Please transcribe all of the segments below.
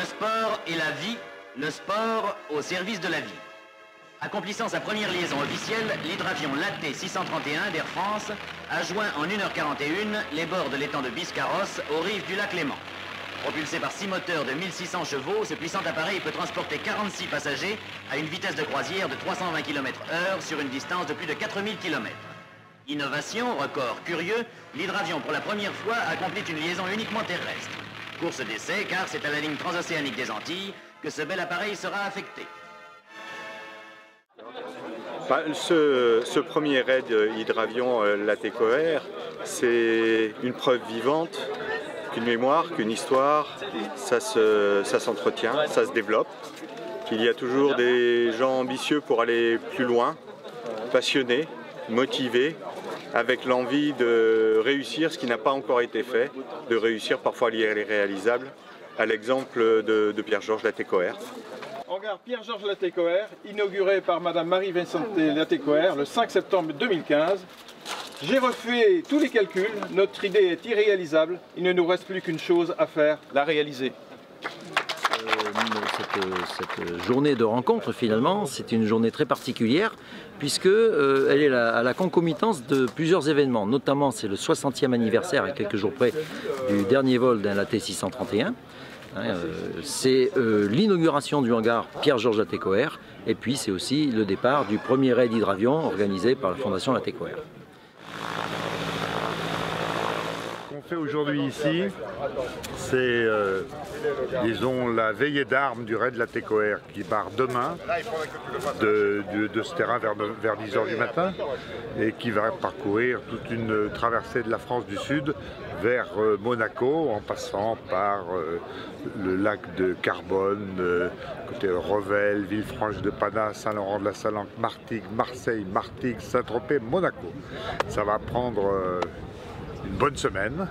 Le sport est la vie, le sport au service de la vie. Accomplissant sa première liaison officielle, l'hydravion LAT 631 d'Air France a joint en 1h41 les bords de l'étang de Biscarrosse aux rives du lac Léman. Propulsé par 6 moteurs de 1600 chevaux, ce puissant appareil peut transporter 46 passagers à une vitesse de croisière de 320 km/h sur une distance de plus de 4000 km. Innovation, record curieux, l'hydravion pour la première fois accomplit une liaison uniquement terrestre. Course d'essai, car c'est à la ligne transocéanique des Antilles que ce bel appareil sera affecté. Ce premier raid hydravion LAT-COER, c'est une preuve vivante qu'une mémoire, qu'une histoire, ça s'entretient, ça se développe, qu'il y a toujours des gens ambitieux pour aller plus loin, passionnés, motivés, avec l'envie de réussir ce qui n'a pas encore été fait, de réussir parfois l'irréalisable, à l'exemple de Pierre-Georges LAT-COER. Hangar Pierre-Georges LAT-COER, inauguré par Madame Marie-Vincente LAT-COER le 5 septembre 2015. J'ai refait tous les calculs, notre idée est irréalisable, il ne nous reste plus qu'une chose à faire, la réaliser. Cette journée de rencontre, finalement, c'est une journée très particulière puisqu'elle est à la concomitance de plusieurs événements. Notamment, c'est le 60e anniversaire, à quelques jours près, du dernier vol d'un LAT 631. C'est l'inauguration du hangar Pierre-Georges LAT-COER et puis c'est aussi le départ du premier raid hydravion organisé par la Fondation LAT-COER. Ce qu'on fait aujourd'hui ici, c'est disons la veillée d'armes du raid LAT-COER qui part demain de ce terrain vers 10 h du matin et qui va parcourir toute une traversée de la France du Sud vers Monaco en passant par le lac de Carbone, côté Revel, Villefranche-de-Panat, Saint-Laurent-de-la-Salanque, Martigues, Marseille, Martigues, Saint-Tropez, Monaco. Ça va prendre une bonne semaine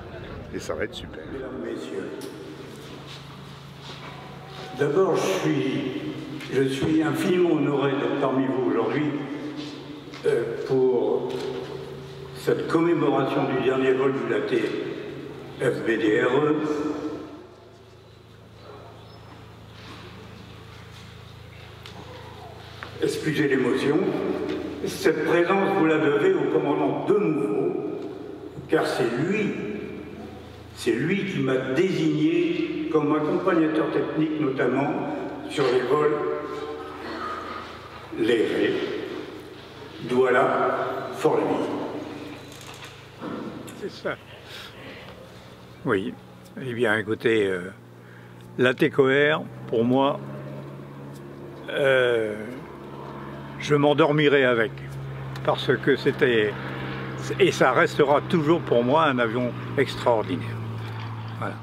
et ça va être super. Mesdames, Messieurs, d'abord je suis infiniment honoré d'être parmi vous aujourd'hui pour cette commémoration du dernier vol du LAT FBDRE. Excusez l'émotion, cette présence vous la devez au commandant Demouveau, car c'est lui qui m'a désigné comme accompagnateur technique, notamment sur les vols légers, Douala, Fort-Louis. C'est ça. Oui. Eh bien, écoutez, LAT-COER, pour moi, je m'endormirai avec, parce que c'était, et ça restera toujours pour moi un avion extraordinaire. Voilà.